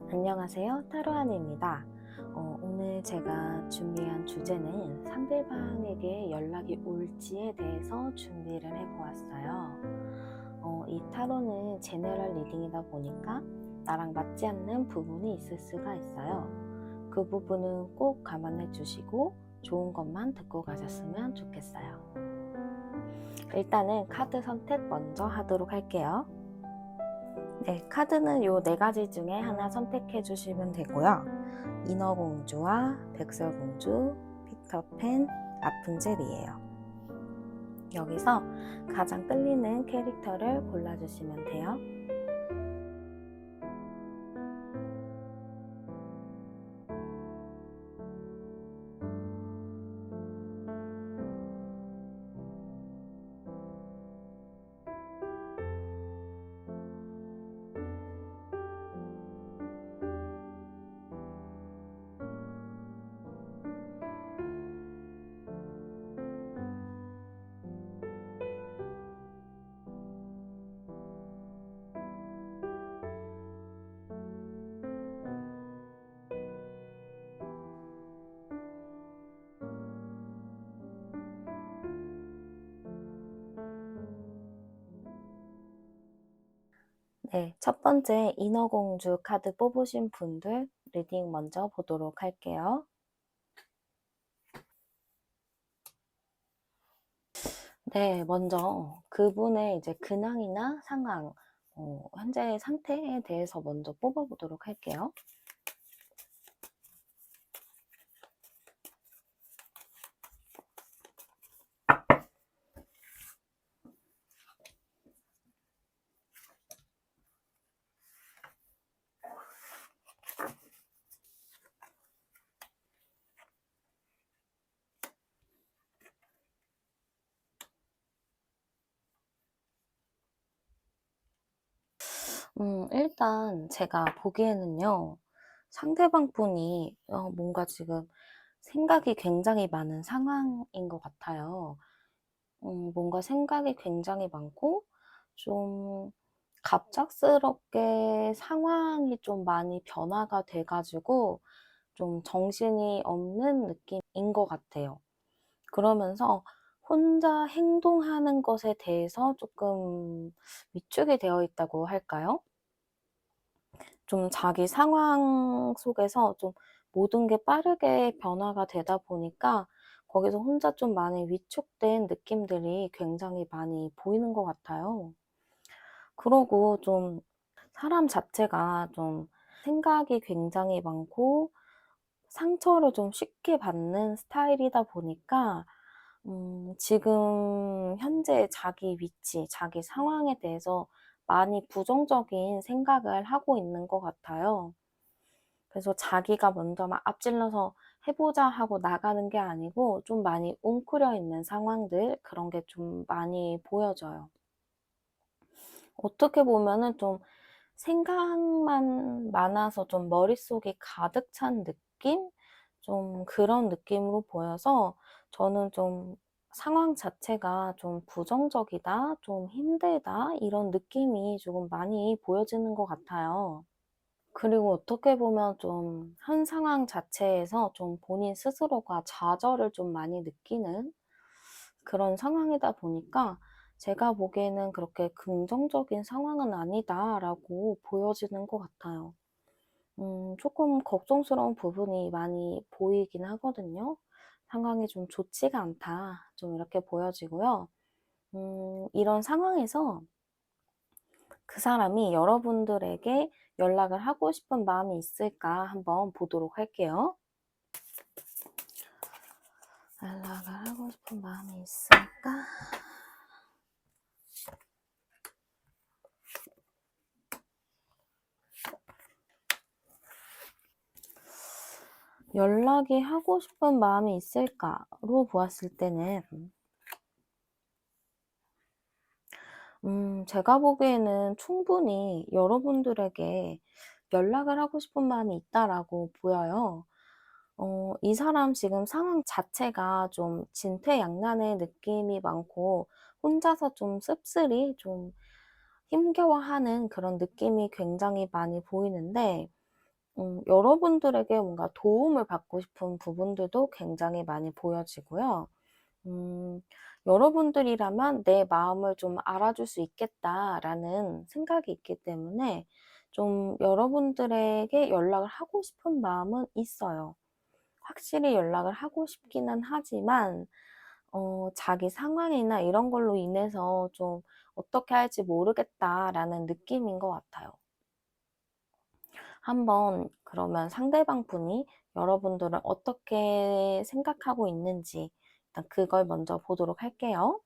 안녕하세요. 타로하늘입니다. 오늘 제가 준비한 주제는 상대방에게 연락이 올지에 대해서 준비를 해보았어요. 이 타로는 제너럴 리딩이다 보니까 나랑 맞지 않는 부분이 있을 수가 있어요. 그 부분은 꼭 감안해 주시고 좋은 것만 듣고 가셨으면 좋겠어요. 일단은 카드 선택 먼저 하도록 할게요. 네, 카드는 요 4가지 중에 하나 선택해 주시면 되고요. 인어공주와 백설공주, 피터팬, 라푼젤이에요. 여기서 가장 끌리는 캐릭터를 골라주시면 돼요. 네, 첫 번째 인어공주 카드 뽑으신 분들 리딩 먼저 보도록 할게요. 네, 먼저 그분의 이제 근황이나 상황, 현재 상태에 대해서 먼저 뽑아보도록 할게요. 일단 제가 보기에는요, 상대방 분이 뭔가 지금 생각이 굉장히 많은 상황인 것 같아요. 뭔가 생각이 굉장히 많고, 좀 갑작스럽게 상황이 좀 많이 변화가 돼가지고, 좀 정신이 없는 느낌인 것 같아요. 그러면서 혼자 행동하는 것에 대해서 조금 위축이 되어 있다고 할까요? 좀 자기 상황 속에서 좀 모든 게 빠르게 변화가 되다 보니까 거기서 혼자 좀 많이 위축된 느낌들이 굉장히 많이 보이는 것 같아요. 그러고 좀 사람 자체가 좀 생각이 굉장히 많고 상처를 좀 쉽게 받는 스타일이다 보니까 지금 현재 자기 위치, 자기 상황에 대해서 많이 부정적인 생각을 하고 있는 것 같아요. 그래서 자기가 먼저 막 앞질러서 해보자 하고 나가는 게 아니고 좀 많이 웅크려 있는 상황들, 그런 게 좀 많이 보여져요. 어떻게 보면은 좀 생각만 많아서 좀 머릿속이 가득 찬 느낌? 좀 그런 느낌으로 보여서 저는 좀 상황 자체가 좀 부정적이다, 좀 힘들다, 이런 느낌이 조금 많이 보여지는 것 같아요. 그리고 어떻게 보면 좀 현 상황 자체에서 좀 본인 스스로가 좌절을 좀 많이 느끼는 그런 상황이다 보니까 제가 보기에는 그렇게 긍정적인 상황은 아니다라고 보여지는 것 같아요. 조금 걱정스러운 부분이 많이 보이긴 하거든요. 상황이 좀 좋지가 않다. 좀 이렇게 보여지고요. 이런 상황에서 그 사람이 여러분들에게 연락을 하고 싶은 마음이 있을까 한번 보도록 할게요. 연락을 하고 싶은 마음이 있을까? 연락이 하고 싶은 마음이 있을까로 보았을 때는 제가 보기에는 충분히 여러분들에게 연락을 하고 싶은 마음이 있다라고 보여요. 이 사람 지금 상황 자체가 좀 진퇴양난의 느낌이 많고 혼자서 좀 씁쓸히 좀 힘겨워하는 그런 느낌이 굉장히 많이 보이는데 여러분들에게 뭔가 도움을 받고 싶은 부분들도 굉장히 많이 보여지고요. 음, 여러분들이라면 '내 마음을 좀 알아줄 수 있겠다.'라는 생각이 있기 때문에 좀 여러분들에게 연락을 하고 싶은 마음은 있어요. 확실히 연락을 하고 싶기는 하지만 자기 상황이나 이런 걸로 인해서 좀 '어떻게 할지 모르겠다.'라는 느낌인 것 같아요. 한번 그러면 상대방 분이 여러분들을 어떻게 생각하고 있는지 일단 그걸 먼저 보도록 할게요.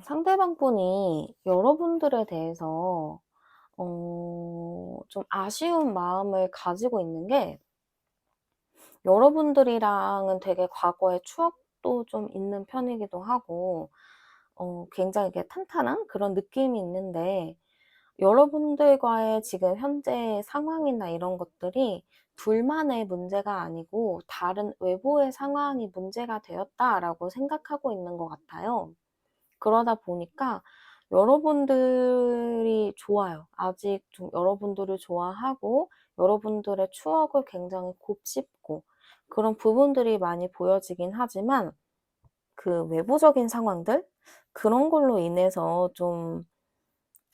상대방 분이 여러분들에 대해서 좀 아쉬운 마음을 가지고 있는 게 여러분들이랑은 되게 과거의 추억도 좀 있는 편이기도 하고 굉장히 이렇게 탄탄한 그런 느낌이 있는데 여러분들과의 지금 현재 상황이나 이런 것들이 둘만의 문제가 아니고 '다른 외부의 상황이 문제가 되었다.'라고 생각하고 있는 것 같아요. 그러다 보니까 여러분들이 좋아요. 아직 좀 여러분들을 좋아하고 여러분들의 추억을 굉장히 곱씹고 그런 부분들이 많이 보여지긴 하지만 그 외부적인 상황들 그런 걸로 인해서 좀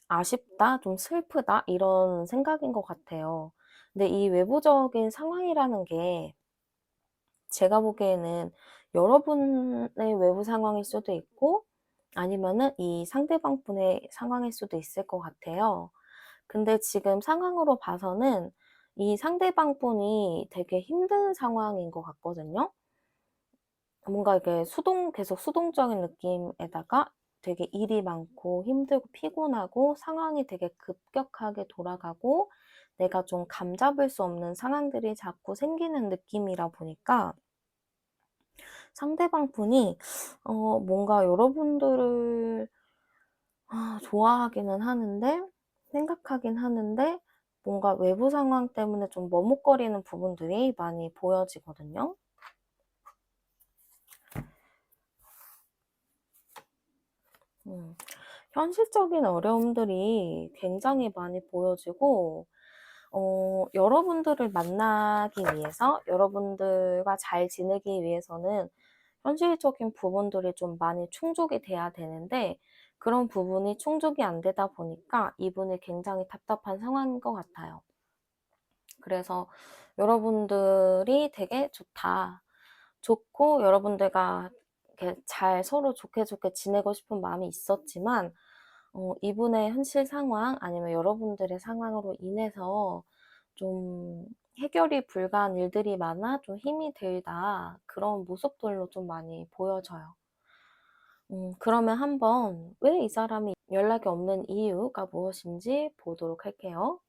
'아쉽다. 좀 슬프다.' 이런 생각인 것 같아요. 근데 이 외부적인 상황이라는 게 제가 보기에는 여러분의 외부 상황일 수도 있고 아니면은 이 상대방 분의 상황일 수도 있을 것 같아요. 근데 지금 상황으로 봐서는 이 상대방 분이 되게 힘든 상황인 것 같거든요. 뭔가 이게 계속 수동적인 느낌에다가 되게 일이 많고 힘들고 피곤하고 상황이 되게 급격하게 돌아가고 내가 좀 감잡을 수 없는 상황들이 자꾸 생기는 느낌이라 보니까 상대방 분이 뭔가 여러분들을 좋아하기는 하는데 생각하긴 하는데 뭔가 외부 상황 때문에 좀 머뭇거리는 부분들이 많이 보여지거든요. 음. 현실적인 어려움들이 굉장히 많이 보여지고 여러분들을 만나기 위해서 여러분들과 잘 지내기 위해서는 현실적인 부분들이 좀 많이 충족이 돼야 되는데 그런 부분이 충족이 안 되다 보니까 이분이 굉장히 답답한 상황인 것 같아요. 그래서 여러분들이 되게 좋다. 좋고 여러분들과 이렇게 잘 서로 좋게 좋게 지내고 싶은 마음이 있었지만 이분의 현실 상황 아니면 여러분들의 상황으로 인해서 좀 해결이 불가한 일들이 많아 좀 힘이 들다. 그런 모습들로 좀 많이 보여져요. 그러면 한번 왜 이 사람이 연락이 없는 이유가 무엇인지 보도록 할게요.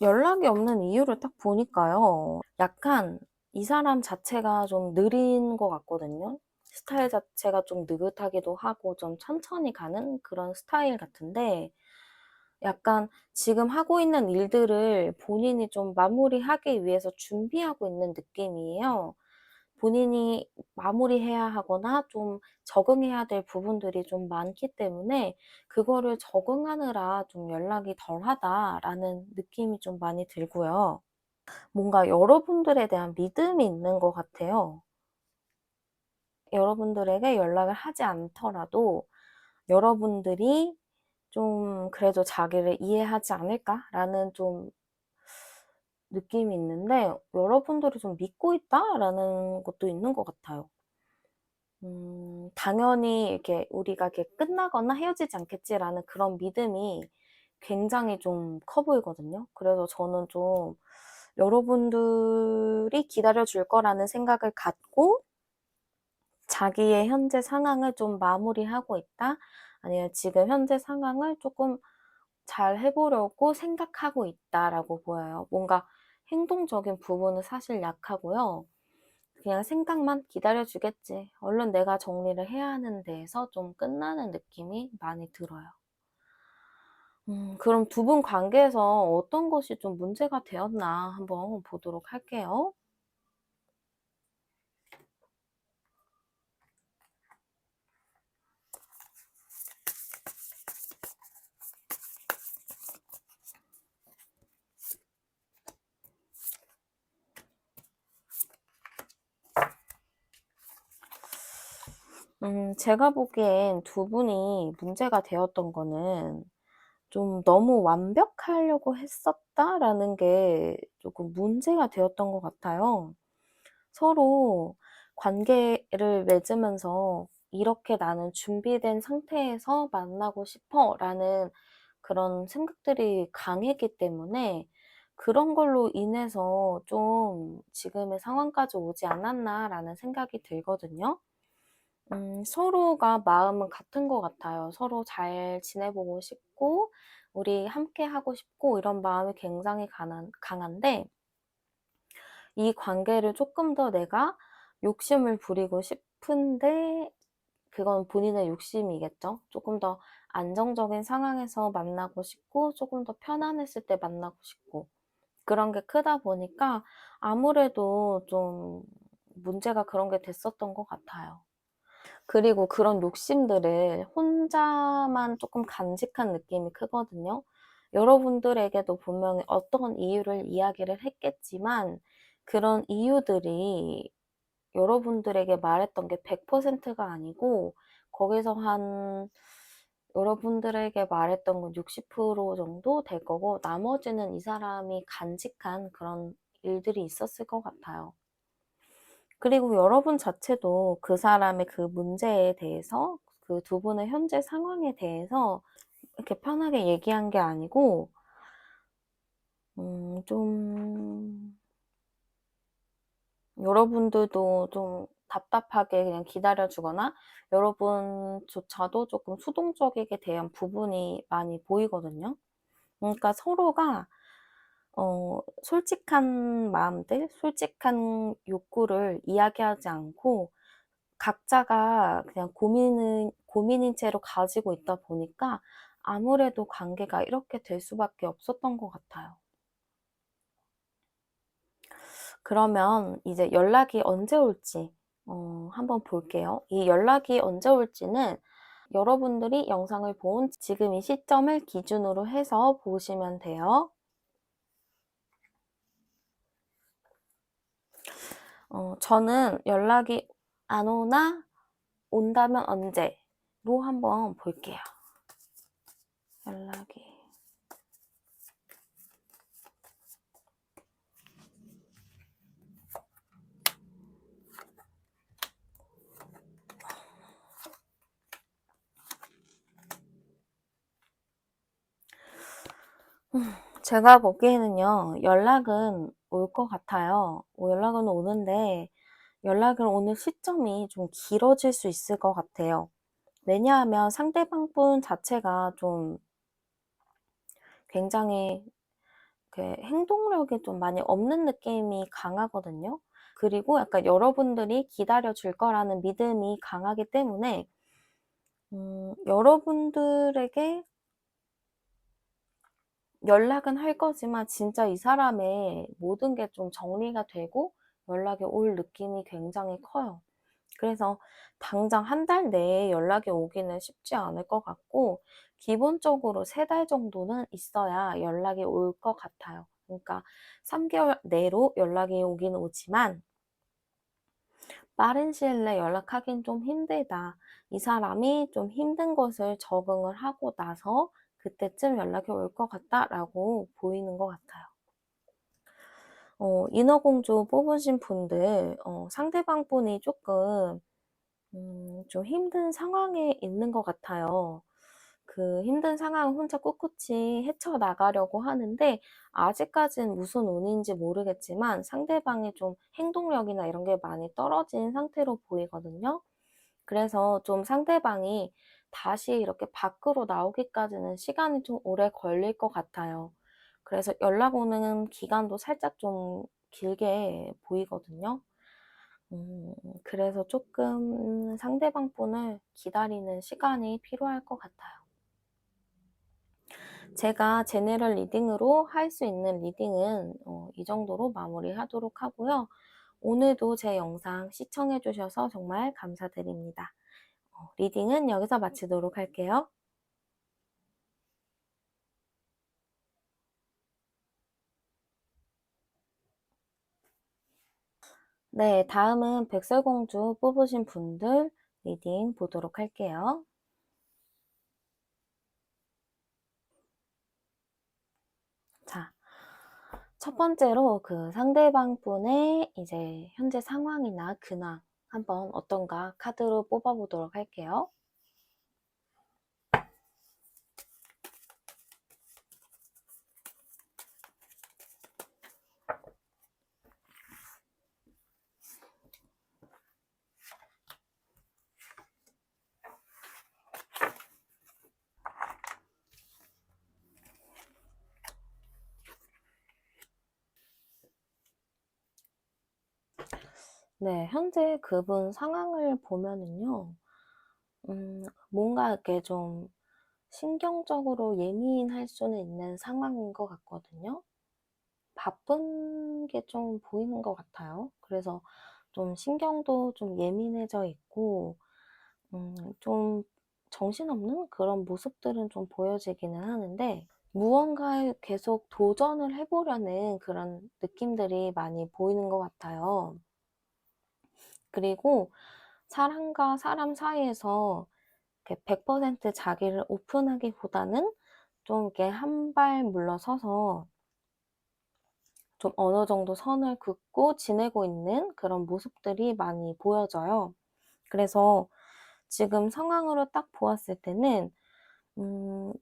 연락이 없는 이유를 딱 보니까요. 약간 이 사람 자체가 좀 느린 것 같거든요. 스타일 자체가 좀 느긋하기도 하고 좀 천천히 가는 그런 스타일 같은데 약간 지금 하고 있는 일들을 본인이 좀 마무리하기 위해서 준비하고 있는 느낌이에요. 본인이 마무리해야 하거나 좀 적응해야 될 부분들이 좀 많기 때문에 그거를 적응하느라 좀 '연락이 덜하다.'라는 느낌이 좀 많이 들고요. 뭔가 여러분들에 대한 믿음이 있는 것 같아요. 여러분들에게 연락을 하지 않더라도 여러분들이 좀 그래도 '자기를 이해하지 않을까?'라는 좀 느낌이 있는데 여러분들이 좀 믿고 있다라는 것도 있는 것 같아요. 당연히 이렇게 '우리가 이렇게 끝나거나 헤어지지 않겠지.'라는 그런 믿음이 굉장히 좀 커 보이거든요. 그래서 저는 좀 여러분들이 기다려 줄 거라는 생각을 갖고 자기의 현재 상황을 좀 마무리하고 있다, 아니면 지금 현재 상황을 조금 잘 해 보려고 생각하고 있다라고 보여요. 뭔가 행동적인 부분은 사실 약하고요. 그냥 생각만 '기다려 주겠지. 얼른 내가 정리를 해야 하는 데에서 좀 끝나는 느낌이 많이 들어요. 그럼 두 분 관계에서 어떤 것이 좀 문제가 되었나 한번 보도록 할게요. 제가 보기엔 두 분이 문제가 되었던 거는 좀 '너무 완벽하려고 했었다.'라는 게 조금 문제가 되었던 것 같아요. 서로 관계를 맺으면서 "이렇게 나는 준비된 상태에서 만나고 싶어."라는 그런 생각들이 강했기 때문에 그런 걸로 인해서 좀 '지금의 상황까지 오지 않았나.'라는 생각이 들거든요. 서로가 마음은 같은 것 같아요. 서로 잘 지내보고 싶고 우리 함께 하고 싶고 이런 마음이 굉장히 강한데, 이 관계를 조금 더 내가 욕심을 부리고 싶은데 그건 본인의 욕심이겠죠. 조금 더 안정적인 상황에서 만나고 싶고 조금 더 편안했을 때 만나고 싶고 그런 게 크다 보니까 아무래도 좀 문제가 그런 게 됐었던 것 같아요. 그리고 그런 욕심들을 혼자만 조금 간직한 느낌이 크거든요. 여러분들에게도 분명히 어떤 이유를 이야기를 했겠지만 그런 이유들이 여러분들에게 말했던 게 100%가 아니고 거기서 한 여러분들에게 말했던 건 60% 정도 될 거고, 나머지는 이 사람이 간직한 그런 일들이 있었을 것 같아요. 그리고 여러분 자체도 그 사람의 그 문제에 대해서, 그 두 분의 현재 상황에 대해서 이렇게 편하게 얘기한 게 아니고 좀 여러분들도 좀 답답하게 그냥 기다려 주거나 여러분조차도 조금 수동적이게 대한 부분이 많이 보이거든요. 그러니까 서로가 솔직한 마음들, 솔직한 욕구를 이야기하지 않고 각자가 그냥 고민인 채로 가지고 있다 보니까 아무래도 관계가 이렇게 될 수밖에 없었던 것 같아요. 그러면 이제 연락이 언제 올지 한번 볼게요. 이 연락이 언제 올지는 여러분들이 영상을 본 지금 이 시점을 기준으로 해서 보시면 돼요. 저는 연락이 안 오나 온다면 언제로 한번 볼게요. 연락이. 제가 보기에는요, 연락은 올 것 같아요. 연락은 오는데 연락을 오는 시점이 좀 길어질 수 있을 것 같아요. 왜냐하면 상대방 분 자체가 좀 굉장히 행동력이 좀 많이 없는 느낌이 강하거든요. 그리고 약간 여러분들이 기다려 줄 거라는 믿음이 강하기 때문에 여러분들에게 연락은 할 거지만 진짜 이 사람의 모든 게 좀 정리가 되고 연락이 올 느낌이 굉장히 커요. 그래서 당장 한 달 내에 연락이 오기는 쉽지 않을 것 같고 기본적으로 3달 정도는 있어야 연락이 올 것 같아요. 그러니까 3개월 내로 연락이 오긴 오지만 빠른 시일 내에 연락하긴 좀 힘들다. 이 사람이 좀 힘든 것을 적응을 하고 나서 그때쯤 연락이 올 것 같다라고 보이는 것 같아요. 인어공주 뽑으신 분들 상대방 분이 조금 좀 힘든 상황에 있는 것 같아요. 그 힘든 상황을 혼자 꿋꿋이 헤쳐나가려고 하는데 아직까진 무슨 운인지 모르겠지만 상대방이 좀 행동력이나 이런 게 많이 떨어진 상태로 보이거든요. 그래서 좀 상대방이 다시 이렇게 밖으로 나오기까지는 시간이 좀 오래 걸릴 것 같아요. 그래서 연락 오는 기간도 살짝 좀 길게 보이거든요. 그래서 조금 상대방 분을 기다리는 시간이 필요할 것 같아요. 제가 제너럴 리딩으로 할 수 있는 리딩은 이 정도로 마무리하도록 하고요. 오늘도 제 영상 시청해 주셔서 정말 감사드립니다. 리딩은 여기서 마치도록 할게요. 네, 다음은 백설공주 뽑으신 분들 리딩 보도록 할게요. 자, 첫 번째로 그 상대방 분의 이제 현재 상황이나 근황 한번 어떤가 카드로 뽑아보도록 할게요. 네, 현재 그분 상황을 보면은요, 뭔가 이렇게 좀 신경적으로 예민할 수는 있는 상황인 것 같거든요. 바쁜 게 좀 보이는 것 같아요. 그래서 좀 신경도 좀 예민해져 있고, 좀 정신없는 그런 모습들은 좀 보여지기는 하는데, 무언가에 계속 도전을 해보려는 그런 느낌들이 많이 보이는 것 같아요. 그리고 사람과 사람 사이에서 이렇게 100% 자기를 오픈하기보다는 좀 이렇게 한 발 물러서서 좀 어느 정도 선을 긋고 지내고 있는 그런 모습들이 많이 보여져요. 그래서 지금 상황으로 딱 보았을 때는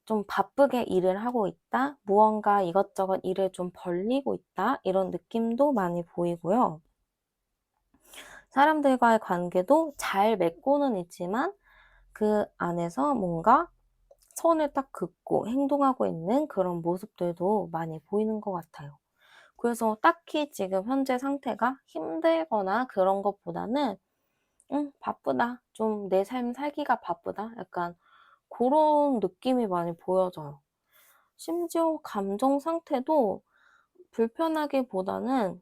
좀 바쁘게 일을 하고 있다, 무언가 이것저것 일을 좀 벌리고 있다, 이런 느낌도 많이 보이고요. 사람들과의 관계도 잘 맺고는 있지만 그 안에서 뭔가 선을 딱 긋고 행동하고 있는 그런 모습들도 많이 보이는 것 같아요. 그래서 딱히 지금 현재 상태가 힘들거나 그런 것보다는 바쁘다. 좀 내 삶 살기가 바쁘다. 약간 그런 느낌이 많이 보여져요. 심지어 감정 상태도 불편하기보다는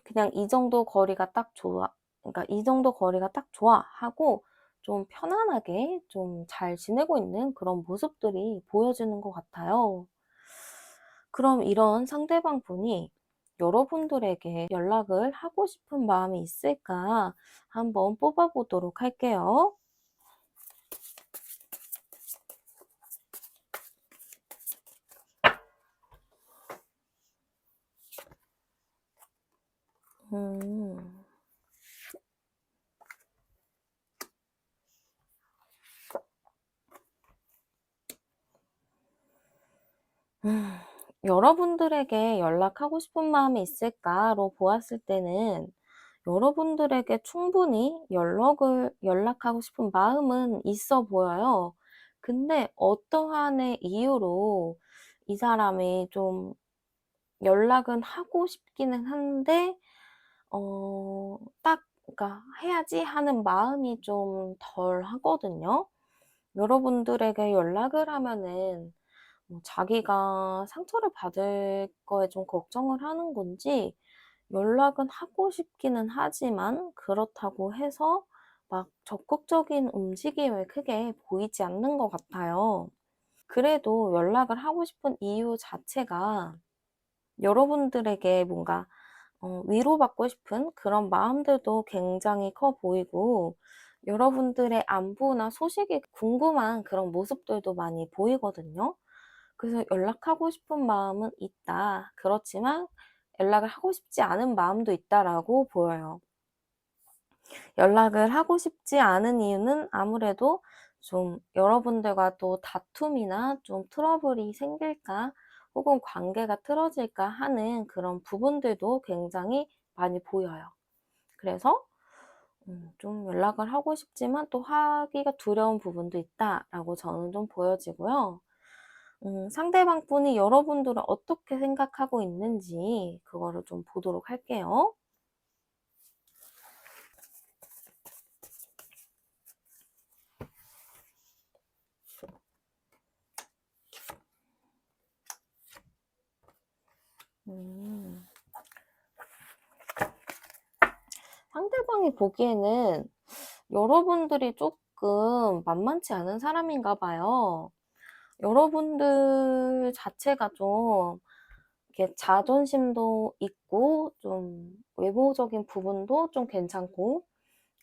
그냥 이 정도 거리가 딱 좋아. 그러니까 이 정도 거리가 딱 좋아 하고 좀 편안하게 좀 잘 지내고 있는 그런 모습들이 보여지는 것 같아요. 그럼 이런 상대방 분이 여러분들에게 연락을 하고 싶은 마음이 있을까 한번 뽑아보도록 할게요. 음. 음. 여러분들에게 연락하고 싶은 마음이 있을까로 보았을 때는 여러분들에게 충분히 연락하고 싶은 마음은 있어 보여요. 근데 어떠한 이유로 이 사람이 좀 연락은 하고 싶기는 한데 딱 그러니까 '해야지.' 하는 마음이 좀 덜하거든요. 여러분들에게 연락을 하면은 자기가 상처를 받을 거에 좀 걱정을 하는 건지 연락은 하고 싶기는 하지만 그렇다고 해서 막 적극적인 움직임을 크게 보이지 않는 것 같아요. 그래도 연락을 하고 싶은 이유 자체가 여러분들에게 뭔가 위로받고 싶은 그런 마음들도 굉장히 커 보이고 여러분들의 안부나 소식이 궁금한 그런 모습들도 많이 보이거든요. 그래서 연락하고 싶은 마음은 있다. 그렇지만 연락을 하고 싶지 않은 마음도 있다라고 보여요. 연락을 하고 싶지 않은 이유는 아무래도 좀 여러분들과 또 다툼이나 좀 트러블이 생길까 혹은 관계가 틀어질까 하는 그런 부분들도 굉장히 많이 보여요. 그래서 좀 연락을 하고 싶지만 또 하기가 두려운 부분도 있다라고 저는 좀 보여지고요. 상대방 분이 여러분들을 어떻게 생각하고 있는지 그거를 좀 보도록 할게요. 음. 상대방이 보기에는 여러분들이 조금 만만치 않은 사람인가 봐요. 여러분들 자체가 좀 이렇게 자존심도 있고 좀 외모적인 부분도 좀 괜찮고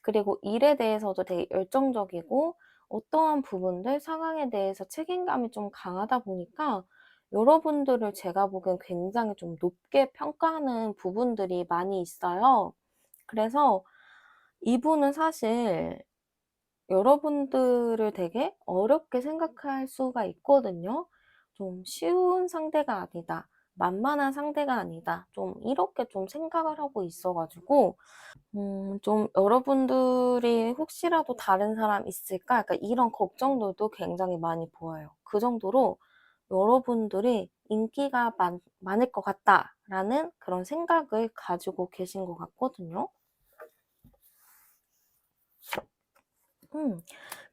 그리고 일에 대해서도 되게 열정적이고 어떠한 부분들, 상황에 대해서 책임감이 좀 강하다 보니까 여러분들을 제가 보기엔 굉장히 좀 높게 평가하는 부분들이 많이 있어요. 그래서 이분은 사실 여러분들을 되게 어렵게 생각할 수가 있거든요. 좀 쉬운 상대가 아니다. 만만한 상대가 아니다. 좀 이렇게 좀 생각을 하고 있어 가지고 좀 '여러분들이 혹시라도 다른 사람 있을까?' 약간 이런 걱정들도 굉장히 많이 보여요. 그 정도로 '여러분들이 인기가 많을 것 같다.'라는 그런 생각을 가지고 계신 것 같거든요. 음.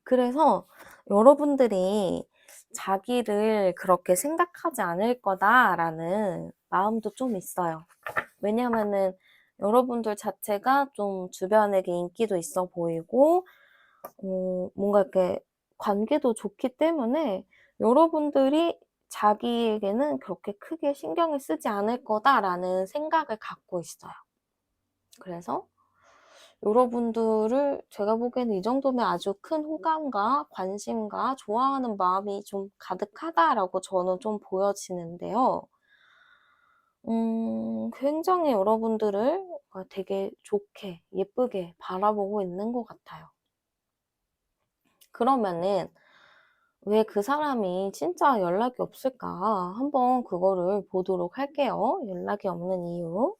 그래서 여러분들이 '자기를 그렇게 생각하지 않을 거다.'라는 마음도 좀 있어요. 왜냐하면은 여러분들 자체가 좀 주변에게 인기도 있어 보이고 뭔가 이렇게 관계도 좋기 때문에 여러분들이 '자기에게는 그렇게 크게 신경을 쓰지 않을 거다.'라는 생각을 갖고 있어요. 그래서 여러분들을 제가 보기에는 이 정도면 아주 큰 호감과 관심과 좋아하는 마음이 좀 가득하다라고 저는 좀 보여지는데요. 굉장히 여러분들을 되게 좋게 예쁘게 바라보고 있는 것 같아요. 그러면은 왜 그 사람이 진짜 연락이 없을까? 한번 그거를 보도록 할게요. 연락이 없는 이유.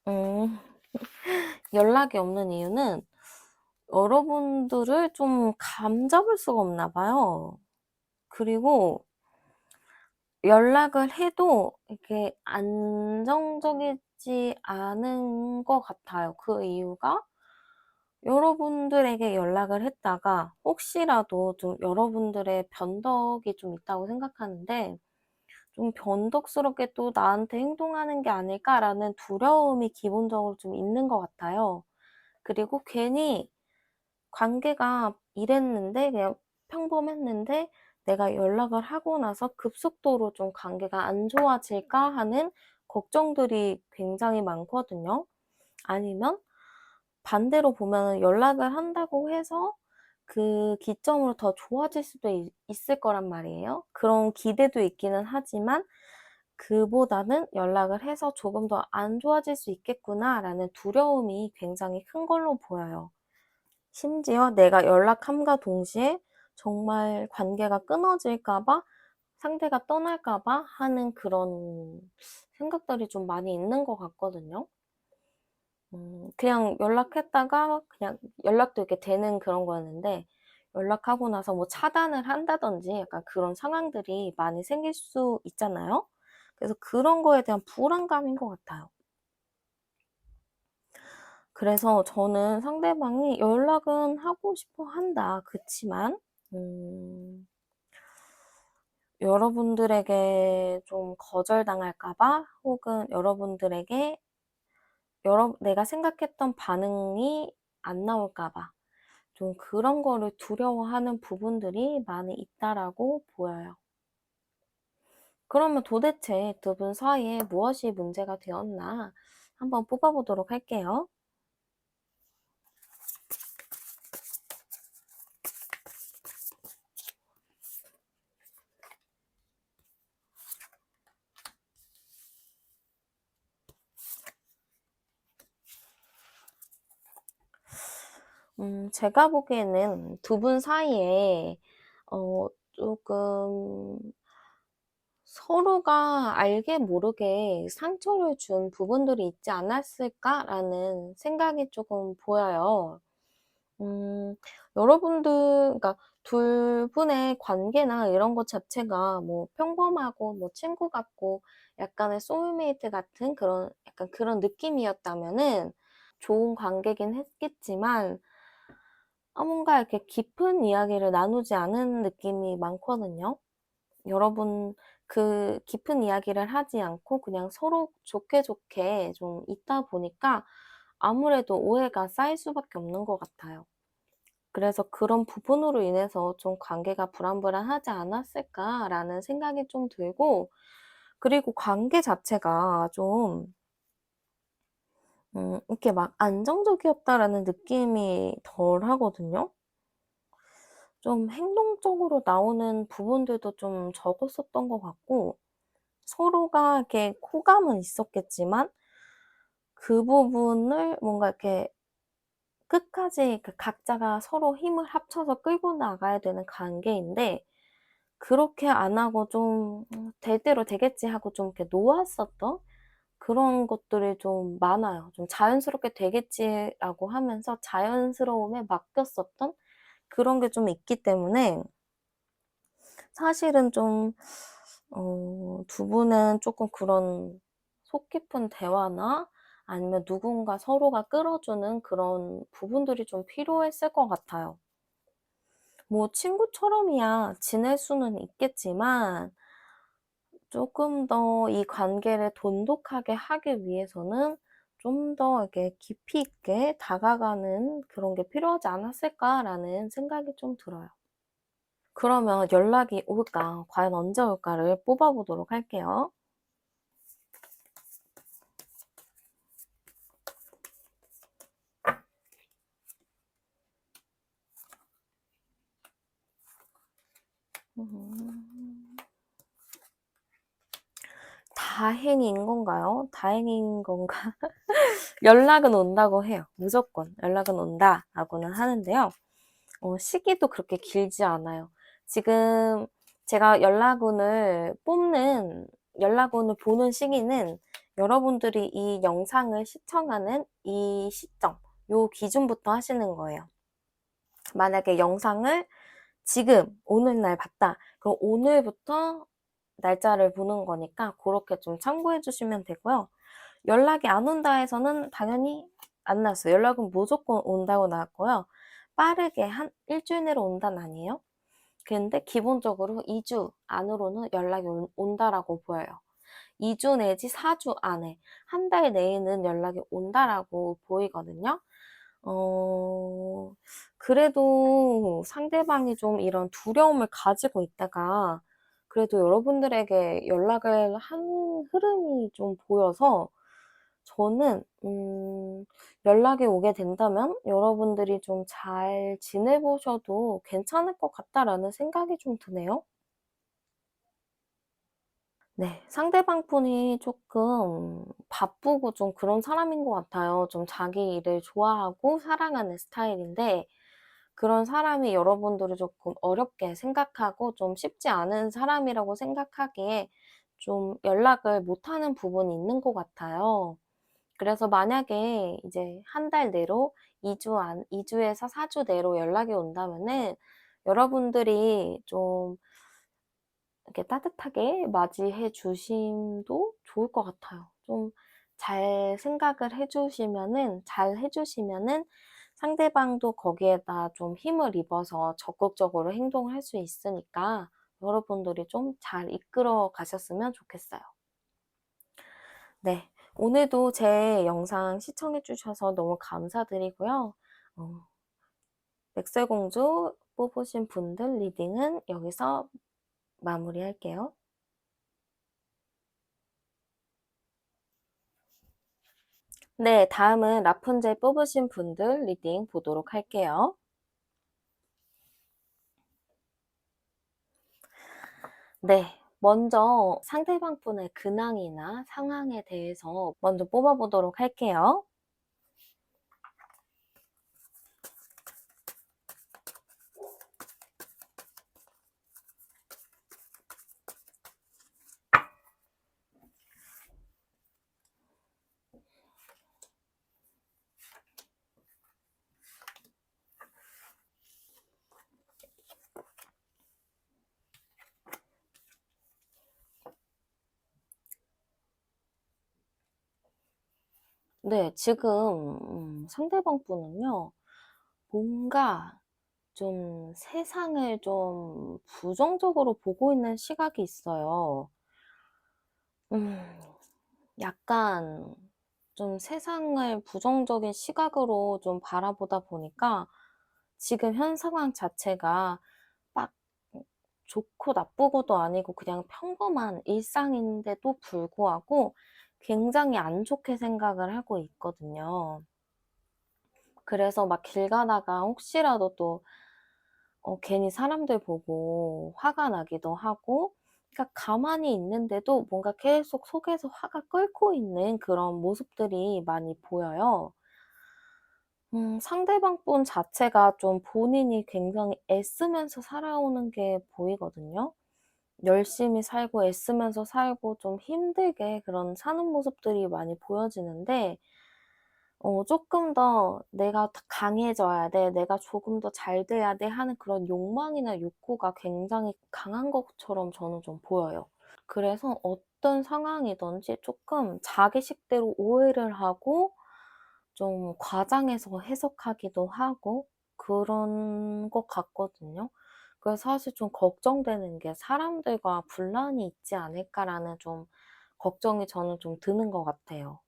음, 연락이 없는 이유는 여러분들을 좀 감잡을 수가 없나 봐요. 그리고 연락을 해도 이렇게 안정적이지 않은 것 같아요. 그 이유가 여러분들에게 연락을 했다가 혹시라도 좀 여러분들의 변덕이 좀 있다고 생각하는데 좀 '변덕스럽게 또 나한테 행동하는 게 아닐까.'라는 두려움이 기본적으로 좀 있는 것 같아요. 그리고 괜히 관계가 이랬는데 그냥 평범했는데 '내가 연락을 하고 나서 급속도로 좀 관계가 안 좋아질까?' 하는 걱정들이 굉장히 많거든요. 아니면 반대로 보면은 연락을 한다고 해서 그 기점으로 더 좋아질 수도 있을 거란 말이에요. 그런 기대도 있기는 하지만 그보다는 '연락을 해서 조금 더 안 좋아질 수 있겠구나.'라는 두려움이 굉장히 큰 걸로 보여요. 심지어 내가 연락함과 동시에 정말 관계가 끊어질까 봐 상대가 떠날까 봐 하는 그런 생각들이 좀 많이 있는 것 같거든요. 그냥 연락했다가 그냥 연락도 이렇게 되는 그런 거였는데 연락하고 나서 뭐 차단을 한다든지 약간 그런 상황들이 많이 생길 수 있잖아요. 그래서 그런 거에 대한 불안감인 것 같아요. 그래서 저는 상대방이 연락은 하고 싶어 한다. 그치만 음 여러분들에게 좀 거절당할까 봐 혹은 여러분들에게 내가 생각했던 반응이 안 나올까 봐 좀 그런 거를 두려워하는 부분들이 많이 있다라고 보여요. 그러면 도대체 두 분 사이에 무엇이 문제가 되었나 한번 뽑아보도록 할게요. 제가 보기에는 두 분 사이에 조금 서로가 알게 모르게 상처를 준 부분들이 있지 않았을까라는 생각이 조금 보여요. 음, 여러분들, 그러니까 둘 분의 관계나 이런 것 자체가 뭐 평범하고 뭐 친구 같고 약간의 소울메이트 같은 그런 약간 그런 느낌이었다면은 좋은 관계긴 했겠지만 뭔가 이렇게 깊은 이야기를 나누지 않은 느낌이 많거든요. 여러분 그 깊은 이야기를 하지 않고 그냥 서로 좋게 좋게 좀 있다 보니까 아무래도 오해가 쌓일 수밖에 없는 것 같아요. 그래서 그런 부분으로 인해서 좀 '관계가 불안불안하지 않았을까.'라는 생각이 좀 들고, 그리고 관계 자체가 좀 이렇게 막 '안정적이었다.'라는 느낌이 덜하거든요. 좀 행동적으로 나오는 부분들도 좀 적었었던 것 같고, 서로가 이렇게 호감은 있었겠지만 그 부분을 뭔가 이렇게 끝까지 그 각자가 서로 힘을 합쳐서 끌고 나가야 되는 관계인데 그렇게 안 하고 좀 '될 대로 되겠지.' 하고 좀 이렇게 놓았었던 그런 것들이 좀 많아요. 좀 '자연스럽게 되겠지.'라고 하면서 자연스러움에 맡겼었던 그런 게 좀 있기 때문에 사실은 좀 두 분은 쪼끔 그런 속 깊은 대화나 아니면 누군가 서로가 끌어주는 그런 부분들이 좀 필요했을 것 같아요. 뭐 친구처럼이야 지낼 수는 있겠지만 쪼끔 더 이 관계를 돈독하게 하기 위해서는 좀 더 이렇게 깊이 있게 다가가는 그런 게 필요하지 않았을까라는 생각이 좀 들어요. 그러면 연락이 올까? 과연 언제 올까를 뽑아 보도록 할게요. 음. 다행인 건가요? 다행인 건가? 연락은 온다고 해요. 무조건 "연락은 온다."라고는 하는데요. 시기도 그렇게 길지 않아요. 지금 제가 연락운을 보는 시기는 여러분들이 이 영상을 시청하는 이 시점, 요 기준부터 하시는 거예요. 만약에 영상을 지금 오늘날 봤다. 그럼 오늘부터 날짜를 보는 거니까 고렇게 좀 참고해 주시면 되고요. 연락이 안 온다 해서는 당연히 안 나왔어요. 연락은 무조건 온다고 나왔고요. 빠르게 한 일 주일 내로 온다는 아니에요. 근데 기본적으로 2주 안으로는 연락이 온다라고 보여요. 2주 내지 4주 안에, 한 달 내에는 연락이 온다라고 보이거든요. 어 그래도 상대방이 좀 이런 두려움을 가지고 있다가 그래도 여러분들에게 연락을 한 흐름이 좀 보여서 저는 연락이 오게 된다면 여러분들이 좀 '잘 지내보셔도 괜찮을 것 같다.'라는 생각이 좀 드네요. 네. 상대방 분이 쪼끔 바쁘고 좀 그런 사람인 것 같아요. 좀 자기 일을 좋아하고 사랑하는 스타일인데 그런 사람이 여러분들을 조금 어렵게 생각하고 좀 쉽지 않은 사람이라고 생각하기에 좀 연락을 못하는 부분이 있는 것 같아요. 그래서 만약에 이제 한 달 내로 2 주에서 4주 내로 연락이 온다면은 여러분들이 좀 이렇게 따뜻하게 맞이해 주심도 좋을 것 같아요. 좀 잘 해 주시면은 상대방도 거기에다 좀 힘을 입어서 적극적으로 행동을 할 수 있으니까 여러분들이 좀 잘 이끌어 가셨으면 좋겠어요. 네. 오늘도 제 영상 시청해 주셔서 너무 감사드리고요. 어 백설공주 뽑으신 분들 리딩은 여기서 마무리할게요. 네, 다음은 라푼젤 뽑으신 분들 리딩 보도록 할게요. 네, 먼저 상대방 분의 근황이나 상황에 대해서 먼저 뽑아보도록 할게요. 네, 지금 상대방 분은요, 뭔가 좀 세상을 좀 부정적으로 보고 있는 시각이 있어요. 음, 약간 좀 세상을 부정적인 시각으로 좀 바라보다 보니까 지금 현 상황 자체가 막 좋고 나쁘고도 아니고 그냥 평범한 일상인데도 불구하고 굉장히 안 좋게 생각을 하고 있거든요. 그래서 막 길 가다가 혹시라도 또 괜히 사람들 보고 화가 나기도 하고, 그러니까 가만히 있는데도 뭔가 계속 속에서 화가 끓고 있는 그런 모습들이 많이 보여요. 상대방 분 자체가 좀 본인이 굉장히 애쓰면서 살아오는 게 보이거든요. 열심히 살고 애쓰면서 살고 좀 힘들게 그런 사는 모습들이 많이 보여지는데, 쪼끔 더 '내가 더 강해져야 돼. 내가 조금 더 잘 돼야 돼.' 하는 그런 욕망이나 욕구가 굉장히 강한 것처럼 저는 좀 보여요. 그래서 어떤 상황이든지 쪼끔 자기식대로 오해를 하고 좀 과장해서 해석하기도 하고 그런 것 같거든요. 그래서 사실 좀 걱정되는 게 '사람들과 분란이 있지 않을까.'라는 좀 걱정이 저는 좀 드는 것 같아요.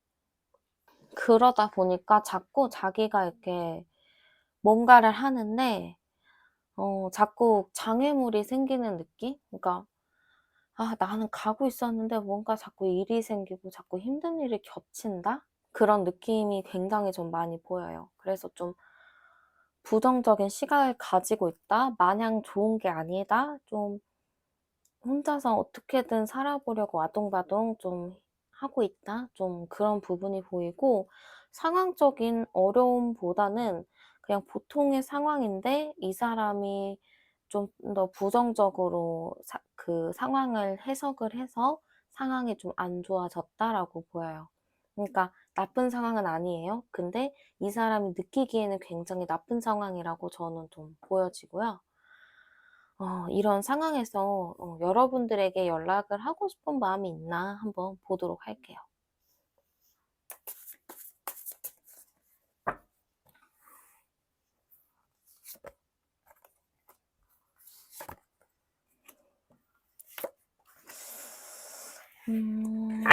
그러다 보니까 자꾸 자기가 이렇게 뭔가를 하는데 자꾸 장애물이 생기는 느낌? 그러니까 '아 나는 가고 있었는데 뭔가 자꾸 일이 생기고 자꾸 힘든 일이 겹친다?' 그런 느낌이 굉장히 좀 많이 보여요. 그래서 좀 '부정적인 시각을 가지고 있다. 마냥 좋은 게 아니다.' 좀 혼자서 어떻게든 살아보려고 아둥바둥 좀 하고 있다. 좀 그런 부분이 보이고, 상황적인 어려움보다는 그냥 보통의 상황인데 이 사람이 좀 더 부정적으로 그 상황을 해석을 해서 상황이 좀 안 좋아졌다라고 보여요. 그러니까 나쁜 상황은 아니에요. 근데 이 사람이 느끼기에는 굉장히 나쁜 상황이라고 저는 좀 보여지고요. 이런 상황에서 여러분들에게 연락을 하고 싶은 마음이 있나 한번 보도록 할게요. 음.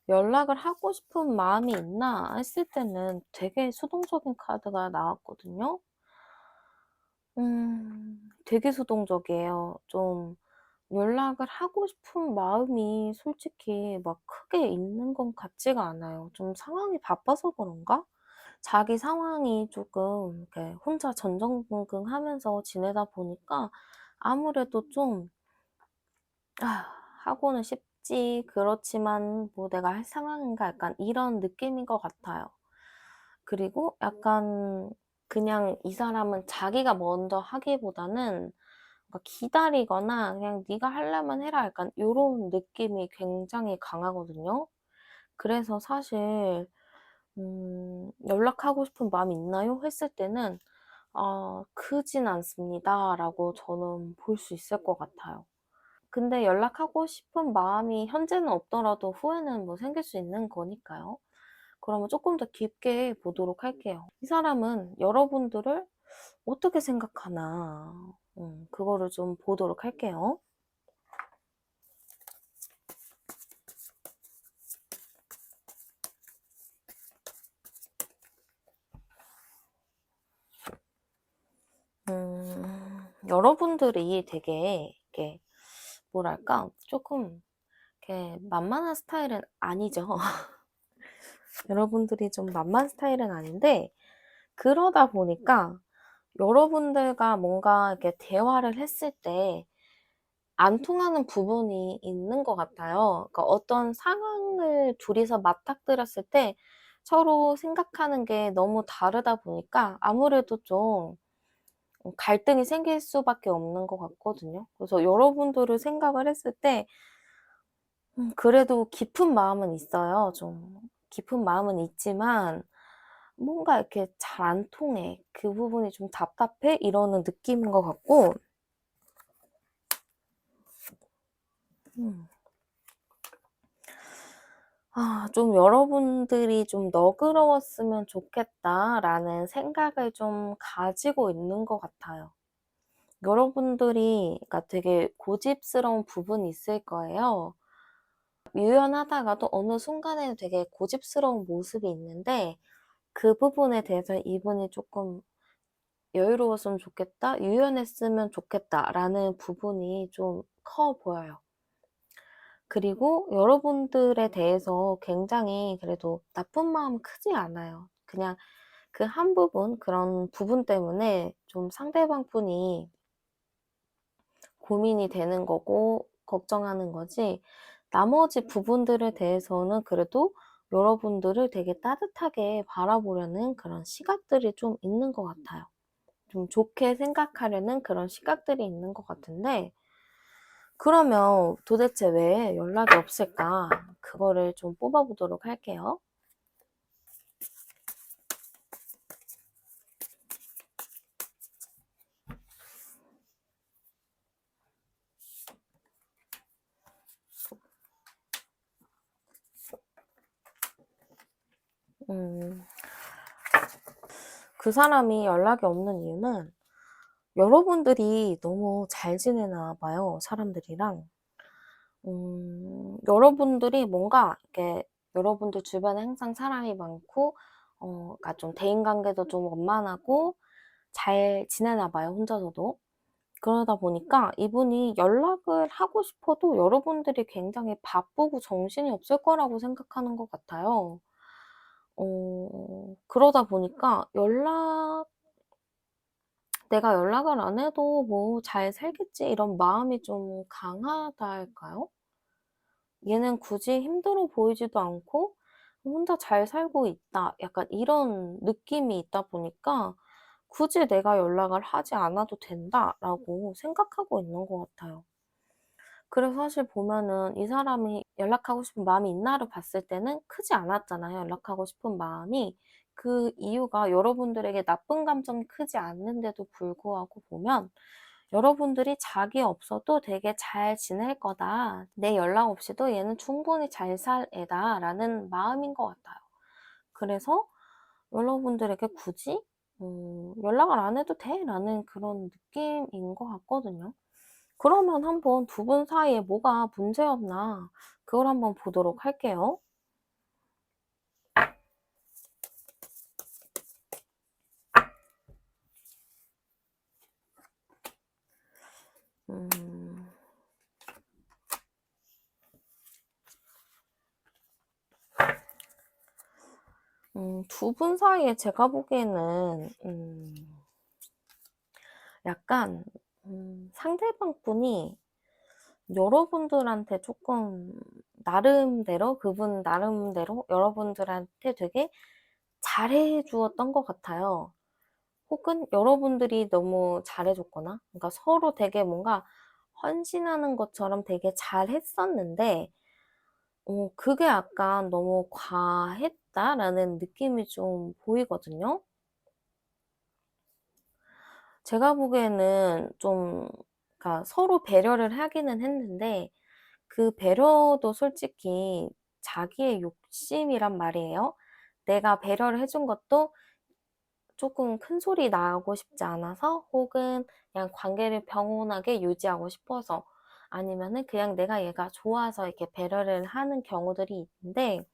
연락을 하고 싶은 마음이 있나 했을 때는 되게 수동적인 카드가 나왔거든요. 되게 수동적이에요. 좀 연락을 하고 싶은 마음이 솔직히 막 크게 있는 것 같지가 않아요. 좀 상황이 바빠서 그런가? 자기 상황이 조금 이렇게 혼자 전전긍긍하면서 지내다 보니까 아무래도 좀 '아 하고는 싶지. 그렇지만 뭐 내가 할 상황인가?' 약간 이런 느낌인 것 같아요. 그리고 약간 그냥 이 사람은 자기가 먼저 하기보다는 뭔가 기다리거나 그냥 "네가 하려면 해라." 약간 요런 느낌이 굉장히 강하거든요. 그래서 사실 "연락하고 싶은 마음이 있나요?" 했을 때는 크진 않습니다."라고 저는 볼 수 있을 것 같아요. 근데 연락하고 싶은 마음이 현재는 없더라도 후에는 뭐 생길 수 있는 거니까요. 그러면 쪼끔 더 깊게 보도록 할게요. 이 사람은 여러분들을 어떻게 생각하나 그거를 좀 보도록 할게요. 여러분들이 되게 이렇게 뭐랄까 쪼끔 이렇게 만만한 스타일은 아니죠. 여러분들이 좀 만만 스타일은 아닌데, 그러다 보니까 여러분들과 뭔가 이렇게 대화를 했을 때 안 통하는 부분이 있는 것 같아요. 그러니까 어떤 상황을 둘이서 맞닥뜨렸을 때 서로 생각하는 게 너무 다르다 보니까 아무래도 좀 갈등이 생길 수밖에 없는 것 같거든요. 그래서 여러분들을 생각을 했을 때 그래도 깊은 마음은 있어요. 좀 깊은 마음은 있지만 뭔가 이렇게 잘 안 통해. 그 부분이 좀 답답해? 이러는 느낌인 것 같고, 음. 좀 여러분들이 좀 너그러웠으면 좋겠다라는 생각을 좀 가지고 있는 것 같아요. 여러분들이, 그러니까 되게 고집스러운 부분이 있을 거예요. 유연하다가도 어느 순간에는 되게 고집스러운 모습이 있는데, 그 부분에 대해서 이분이 조금 여유로웠으면 좋겠다, 유연했으면 좋겠다라는 부분이 좀 커 보여요. 그리고 여러분들에 대해서 굉장히 그래도 나쁜 마음 크지 않아요. 그냥 그 한 부분, 그런 부분 때문에 좀 상대방 분이 고민이 되는 거고 걱정하는 거지, 나머지 부분들에 대해서는 그래도 여러분들을 되게 따뜻하게 바라보려는 그런 시각들이 좀 있는 것 같아요. 좀 좋게 생각하려는 그런 시각들이 있는 것 같은데, 그러면 도대체 왜 연락이 없을까? 그거를 좀 뽑아보도록 할게요. 음, 그 사람이 연락이 없는 이유는 여러분들이 너무 잘 지내나 봐요, 사람들이랑. 여러분들이 뭔가 이렇게 여러분들 주변에 항상 사람이 많고, 그러니까 좀 대인관계도 좀 원만하고 잘 지내나 봐요, 혼자서도. 그러다 보니까 이분이 연락을 하고 싶어도 여러분들이 굉장히 바쁘고 정신이 없을 거라고 생각하는 것 같아요. 그러다 보니까 내가 연락을 안 해도 뭐 잘 살겠지 이런 마음이 좀 강하다 할까요? 얘는 굳이 힘들어 보이지도 않고 혼자 잘 살고 있다. 약간 이런 느낌이 있다 보니까 굳이 내가 연락을 하지 않아도 된다라고 생각하고 있는 것 같아요. 그래서 사실 보면은 이 사람이 연락하고 싶은 마음이 있나를 봤을 때는 크지 않았잖아요, 연락하고 싶은 마음이. 그 이유가 여러분들에게 나쁜 감정이 크지 않는데도 불구하고 보면 여러분들이 자기 없어도 되게 잘 지낼 거다. 내 연락 없이도 얘는 충분히 잘 살 애다라는 마음인 것 같아요. 그래서 여러분들에게 굳이 연락을 안 해도 돼라는 그런 느낌인 것 같거든요. 그러면 한번 두 분 사이에 뭐가 문제였나 그걸 한번 보도록 할게요. 음. 두 분 사이에 제가 보기에는 약간 상대방 분이 여러분들한테 조금 나름대로, 그분 나름대로 여러분들한테 되게 잘해 주었던 것 같아요. 혹은 여러분들이 너무 잘해 줬거나, 그러니까 서로 되게 뭔가 헌신하는 것처럼 되게 잘했었는데 그게 약간 '너무 과했다.'라는 느낌이 좀 보이거든요. 제가 보기에는 좀, 그러니까 서로 배려를 하기는 했는데 그 배려도 솔직히 자기의 욕심이란 말이에요. 내가 배려를 해준 것도 조금 큰 소리 나고 싶지 않아서, 혹은 그냥 관계를 평온하게 유지하고 싶어서, 아니면은 그냥 내가 얘가 좋아서 이렇게 배려를 하는 경우들이 있는데,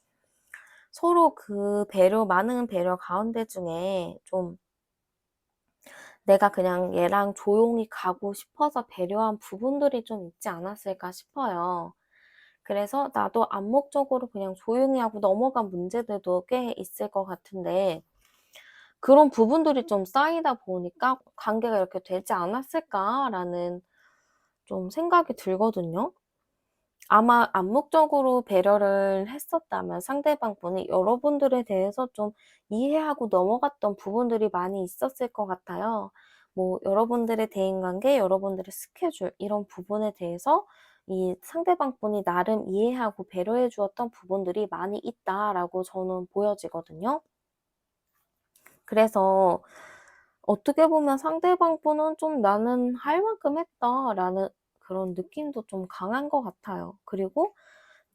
서로 그 많은 배려 가운데 중에 좀 내가 그냥 얘랑 조용히 가고 싶어서 배려한 부분들이 좀 있지 않았을까 싶어요. 그래서 나도 암묵적으로 그냥 조용히 하고 넘어간 문제들도 꽤 있을 것 같은데 그런 부분들이 좀 쌓이다 보니까 '관계가 이렇게 되지 않았을까.'라는 좀 생각이 들거든요. 아마 암묵적으로 배려를 했었다면 상대방분이 여러분들에 대해서 좀 이해하고 넘어갔던 부분들이 많이 있었을 것 같아요. 뭐 여러분들의 대인관계, 여러분들의 스케줄 이런 부분에 대해서 이 상대방분이 나름 이해하고 배려해 주었던 부분들이 많이 있다라고 저는 보여지거든요. 그래서 어떻게 보면 상대방분은 좀 '나는 할 만큼 했다.'라는 그런 느낌도 좀 강한 것 같아요. 그리고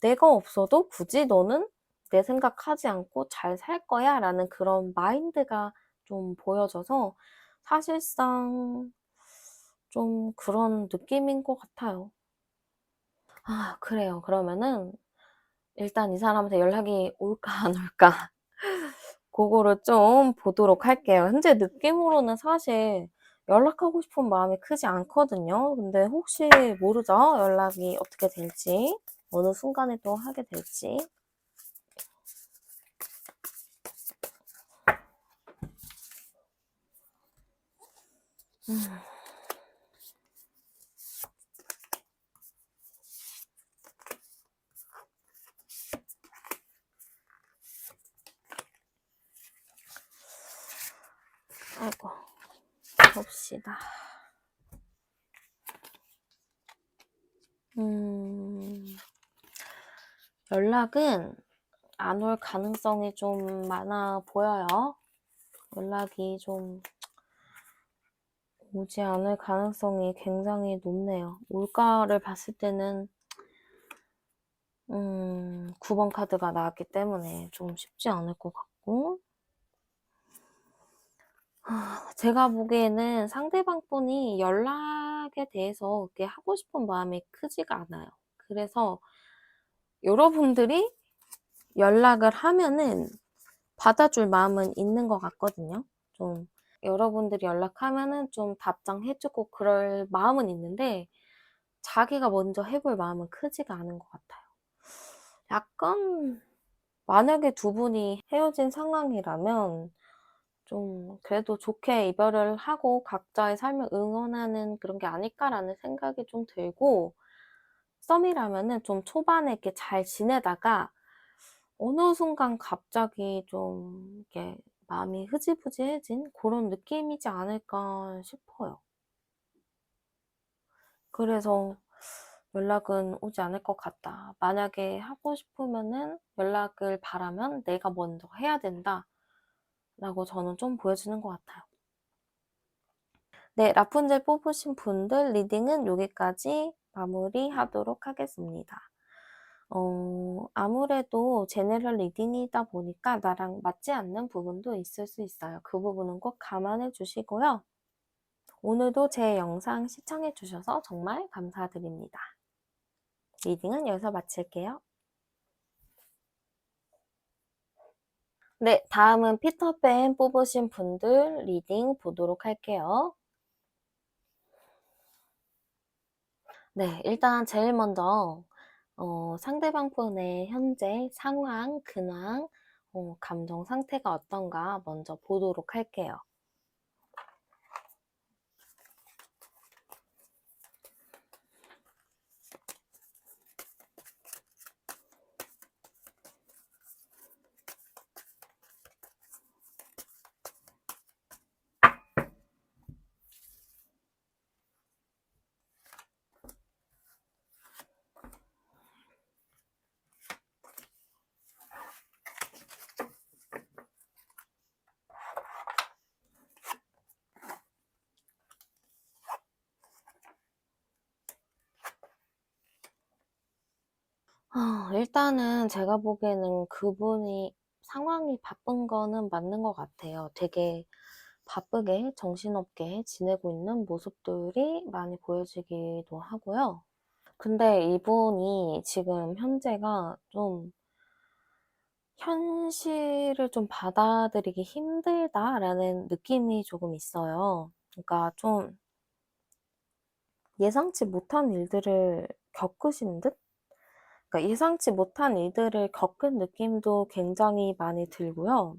'내가 없어도 굳이 너는 내 생각하지 않고 잘 살 거야.'라는 그런 마인드가 좀 보여져서 사실상 좀 그런 느낌인 것 같아요. 아 그래요. 그러면은 일단 이 사람한테 연락이 올까 안 올까 고거를 좀 보도록 할게요. 현재 느낌으로는 사실 연락하고 싶은 마음이 크지 않거든요. 근데 혹시 모르죠? 연락이 어떻게 될지. 어느 순간에 또 하게 될지. 음. 아이고 봅시다. 음. 연락은 안 올 가능성이 좀 많아 보여요. 연락이 좀 오지 않을 가능성이 굉장히 높네요. 올까를 봤을 때는 9번 카드가 나왔기 때문에 좀 쉽지 않을 것 같고 제가 보기에는 상대방 분이 연락에 대해서 그렇게 하고 싶은 마음이 크지가 않아요. 그래서 여러분들이 연락을 하면은 받아줄 마음은 있는 것 같거든요. 좀 여러분들이 연락하면은 좀 답장해 주고 그럴 마음은 있는데 자기가 먼저 해볼 마음은 크지가 않은 것 같아요. 약간 만약에 두 분이 헤어진 상황이라면 좀 그래도 좋게 이별을 하고 각자의 삶을 응원하는 그런 게 아닐까라는 생각이 좀 들고 썸이라면은 좀 초반에 이렇게 잘 지내다가 어느 순간 갑자기 좀 이렇게 마음이 흐지부지해진 고런 느낌이지 않을까 싶어요. 그래서 '연락은 오지 않을 것 같다. 만약에 하고 싶으면은 연락을 바라면 내가 먼저 해야 된다.'라고 저는 좀 보여지는 것 같아요. 네, 라푼젤 뽑으신 분들 리딩은 여기까지 마무리하도록 하겠습니다. 아무래도 제너럴 리딩이다 보니까 나랑 맞지 않는 부분도 있을 수 있어요. 그 부분은 꼭 감안해 주시고요. 오늘도 제 영상 시청해 주셔서 정말 감사드립니다. 리딩은 여기서 마칠게요. 네, 다음은 피터팬 뽑으신 분들 리딩 보도록 할게요. 네, 일단 제일 먼저 상대방 분의 현재 상황, 근황, 감정 상태가 어떤가 먼저 보도록 할게요. 일단은 제가 보기에는 그분이 상황이 바쁜 거는 맞는 것 같아요. 되게 바쁘게 정신없게 지내고 있는 모습들이 많이 보여지기도 하고요. 근데 이분이 지금 현재가 좀 '현실을 좀 받아들이기 힘들다.'라는 느낌이 조금 있어요. 그러니까 좀 예상치 못한 일들을 겪으신 듯? 그러니까 예상치 못한 일들을 겪은 느낌도 굉장히 많이 들고요.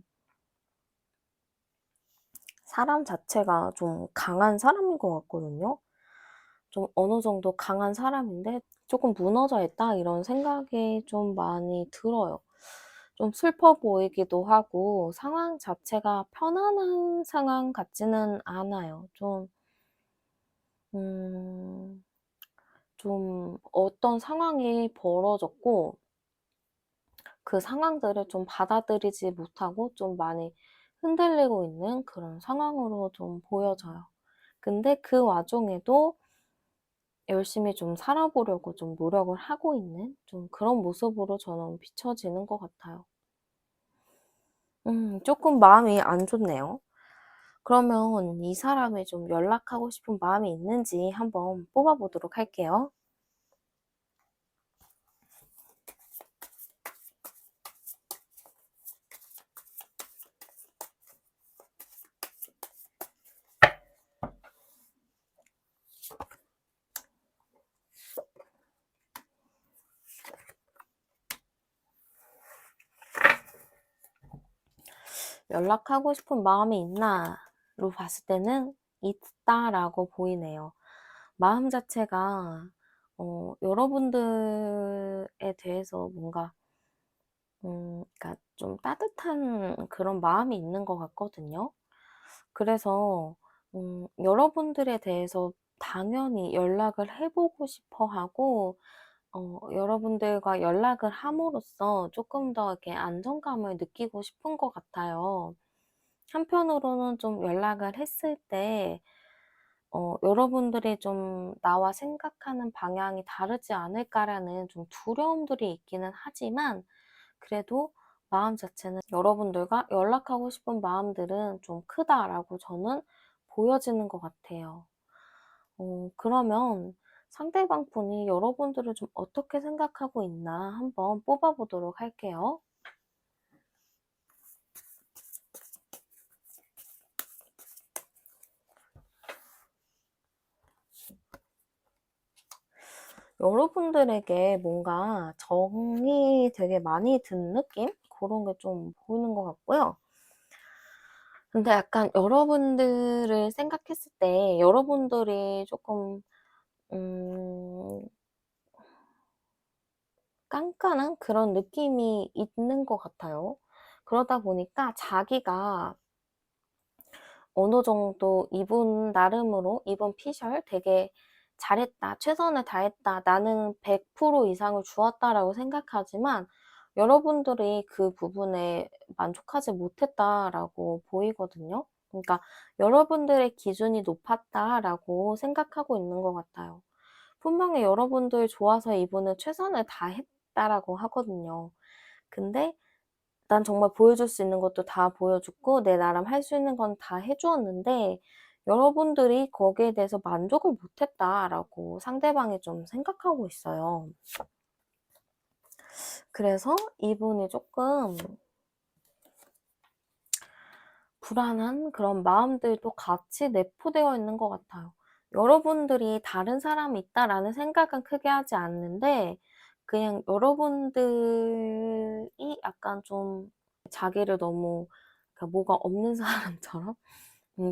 사람 자체가 좀 강한 사람인 것 같거든요. 좀 어느 정도 강한 사람인데 조금 무너져 있다 이런 생각이 좀 많이 들어요. 좀 슬퍼 보이기도 하고 상황 자체가 편안한 상황 같지는 않아요. 음 좀 어떤 상황이 벌어졌고 그 상황들을 좀 받아들이지 못하고 좀 많이 흔들리고 있는 그런 상황으로 좀 보여져요. 근데 그 와중에도 열심히 좀 살아보려고 좀 노력을 하고 있는 좀 그런 모습으로 저는 비춰지는 것 같아요. 쪼끔 마음이 안 좋네요. 그러면 이 사람이 좀 연락하고 싶은 마음이 있는지 한번 뽑아 보도록 할게요. 연락하고 싶은 마음이 있나로 봤을 때는 있다라고 보이네요. 마음 자체가 여러분들에 대해서 뭔가 그러니까 좀 따뜻한 그런 마음이 있는 것 같거든요. 그래서 여러분들에 대해서 당연히 연락을 해 보고 싶어 하고 여러분들과 연락을 함으로써 조금 더 이렇게 안정감을 느끼고 싶은 것 같아요. 한편으로는 좀 연락을 했을 때 여러분들이 좀 '나와 생각하는 방향이 다르지 않을까.'라는 좀 두려움들이 있기는 하지만 그래도 마음 자체는 '여러분들과 연락하고 싶은 마음들은 좀 크다.'라고 저는 보여지는 것 같아요. 그러면 상대방 분이 여러분들을 좀 어떻게 생각하고 있나 한번 뽑아 보도록 할게요. 여러분들에게 뭔가 정이 되게 많이 든 느낌? 고런 게 좀 보이는 것 같고요. 근데 약간 여러분들을 생각했을 때 여러분들이 쪼끔 음 깐깐한 그런 느낌이 있는 것 같아요. 그러다 보니까 자기가 어느 정도 이분 나름으로 '이번 피셜 되게 잘했다. 최선을 다했다. 나는 100% 이상을 주었다.'라고 생각하지만 여러분들이 그 부분에 만족하지 못했다라고 보이거든요. 그러니까 '여러분들의 기준이 높았다.'라고 생각하고 있는 것 같아요. 분명히 여러분들 좋아서 이분은 '최선을 다했다.'라고 하거든요. 근데 난 정말 보여줄 수 있는 것도 다 보여줬고 내 나름 할 수 있는 건 다 해 주었는데 여러분들이 거기에 대해서 만족을 못 했다라고 상대방이 좀 생각하고 있어요. 그래서 이분이 쪼끔 불안한 그런 마음들도 같이 내포되어 있는 것 같아요. 여러분들이 '다른 사람이 있다.'라는 생각은 크게 하지 않는데 그냥 여러분들이 약간 좀 자기를 너무 그러니까 뭐가 없는 사람처럼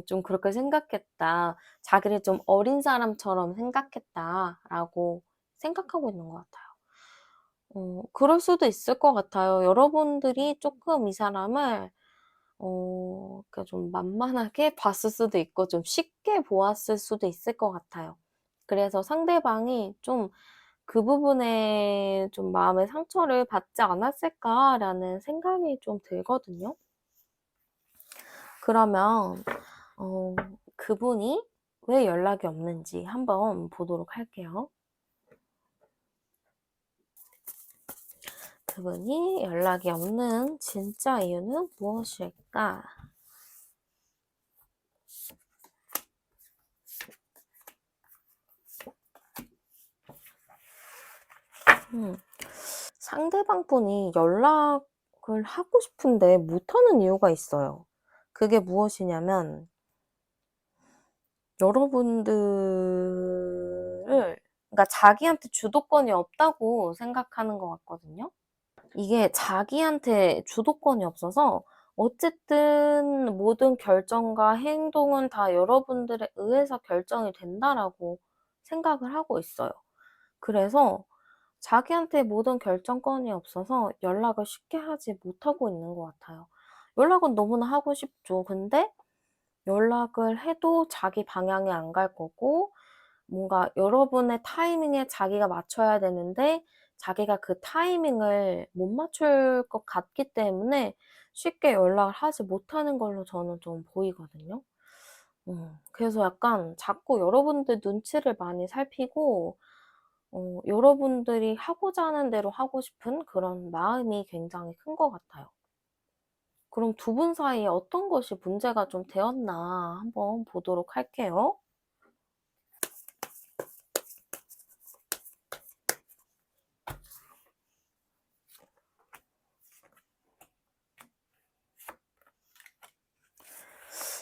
좀 그렇게 생각했다. 자기를 좀 어린 사람처럼 생각했다라고 생각하고 있는 것 같아요. 그럴 수도 있을 것 같아요. 여러분들이 쪼끔 이 사람을 그러니까 좀 만만하게 봤을 수도 있고 좀 쉽게 보았을 수도 있을 것 같아요. 그래서 상대방이 좀 그 부분에 좀 '마음의 상처를 받지 않았을까.'라는 생각이 좀 들거든요. 그러면 어 그분이 왜 연락이 없는지 한번 보도록 할게요. 그분이 연락이 없는 진짜 이유는 무엇일까? 음. 상대방 분이 연락을 하고 싶은데 못하는 이유가 있어요. 그게 무엇이냐면 여러분들을 그러니까 자기한테 주도권이 없다고 생각하는 것 같거든요. 이게 자기한테 주도권이 없어서 어쨌든 모든 결정과 행동은 다 여러분들에 의해서 결정이 된다라고 생각을 하고 있어요. 그래서 자기한테 모든 결정권이 없어서 연락을 쉽게 하지 못하고 있는 것 같아요. 연락은 너무나 하고 싶죠. 근데 연락을 해도 자기 방향이 안 갈 거고 뭔가 여러분의 타이밍에 자기가 맞춰야 되는데 자기가 그 타이밍을 못 맞출 것 같기 때문에 쉽게 연락을 하지 못하는 걸로 저는 좀 보이거든요. 그래서 약간 자꾸 여러분들 눈치를 많이 살피고 여러분들이 하고자 하는 대로 하고 싶은 그런 마음이 굉장히 큰 것 같아요. 그럼 두 분 사이에 어떤 것이 문제가 좀 되었나 한번 보도록 할게요.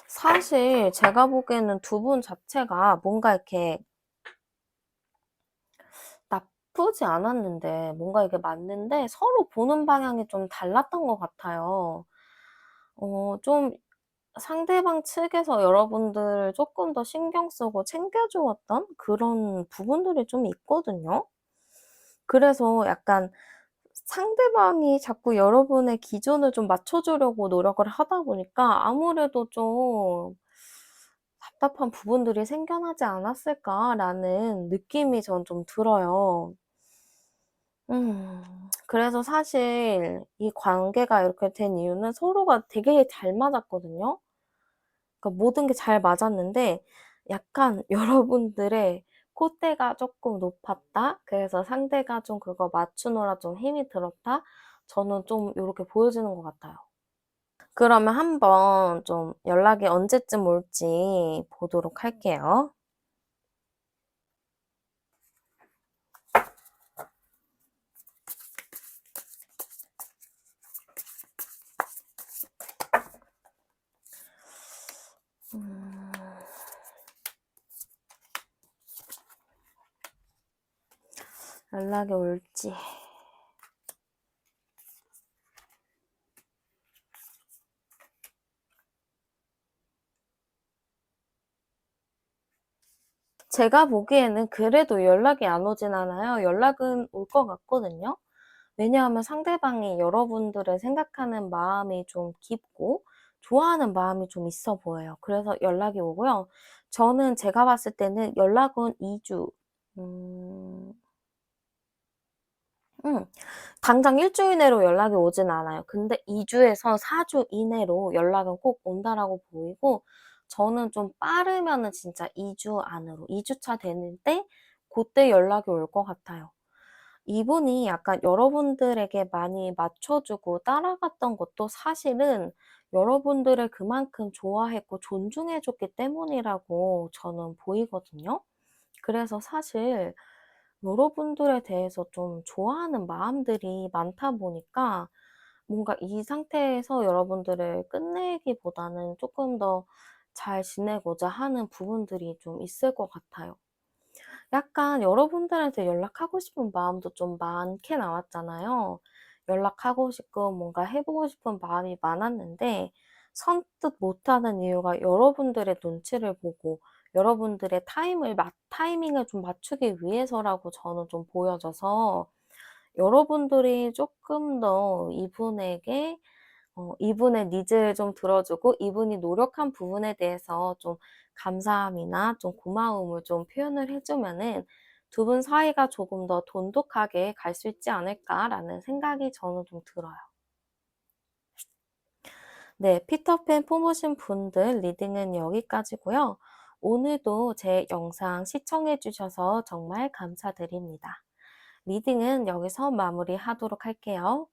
사실 제가 보기에는 두 분 자체가 뭔가 이렇게 나쁘지 않았는데 뭔가 이게 맞는데 서로 보는 방향이 좀 달랐던 것 같아요. 좀 상대방 측에서 여러분들을 쪼끔 더 신경 쓰고 챙겨 주었던 그런 부분들이 좀 있거든요. 그래서 약간 상대방이 자꾸 여러분의 기준을 좀 맞춰 주려고 노력을 하다 보니까 아무래도 좀 '답답한 부분들이 생겨나지 않았을까.'라는 느낌이 전 좀 들어요. 그래서 사실 이 관계가 이렇게 된 이유는 서로가 되게 잘 맞았거든요. 그러니까 모든 게 잘 맞았는데 약간 여러분들의 콧대가 쪼끔 높았다. 그래서 상대가 좀 그거 맞추느라 좀 힘이 들었다. 저는 좀 요렇게 보여지는 것 같아요. 그러면 한번 좀 연락이 언제쯤 올지 보도록 할게요. 음. 연락이 올지. 제가 보기에는 그래도 연락이 안 오진 않아요. 연락은 올 것 같거든요. 왜냐하면 상대방이 여러분들을 생각하는 마음이 좀 깊고 좋아하는 마음이 좀 있어 보여요. 그래서 연락이 오고요. 저는 제가 봤을 때는 연락은 2 주 음 음 당장 1 주일 내로 연락이 오진 않아요. 근데 2 주에서 4주 이내로 연락은 꼭 온다라고 보이고 저는 좀 빠르면은 진짜 2주 안으로 2 주차 되는데 고때 연락이 올 것 같아요. 이분이 약간 여러분들에게 많이 맞춰 주고 따라갔던 것도 사실은 여러분들을 그만큼 좋아했고 존중해 줬기 때문이라고 저는 보이거든요. 그래서 사실 여러분들에 대해서 좀 좋아하는 마음들이 많다 보니까 뭔가 이 상태에서 여러분들을 끝내기보다는 쪼끔 더 잘 지내고자 하는 부분들이 좀 있을 것 같아요. 약간 여러분들한테 연락하고 싶은 마음도 좀 많게 나왔잖아요. 연락하고 싶고 뭔가 해 보고 싶은 마음이 많았는데 선뜻 못하는 이유가 여러분들의 눈치를 보고 여러분들의 타이밍을 좀 맞추기 위해서라고 저는 좀 보여져서 여러분들이 쪼끔 더 이분에게 이분의 니즈를 좀 들어주고 이분이 노력한 부분에 대해서 좀 감사함이나 좀 고마움을 좀 표현을 해 주면은 '두 분 사이가 조금 더 돈독하게 갈 수 있지 않을까.'라는 생각이 저는 좀 들어요. 네. 피터팬 뽑으신 분들 리딩은 여기까지고요. 오늘도 제 영상 시청해 주셔서 정말 감사드립니다. 리딩은 여기서 마무리하도록 할게요.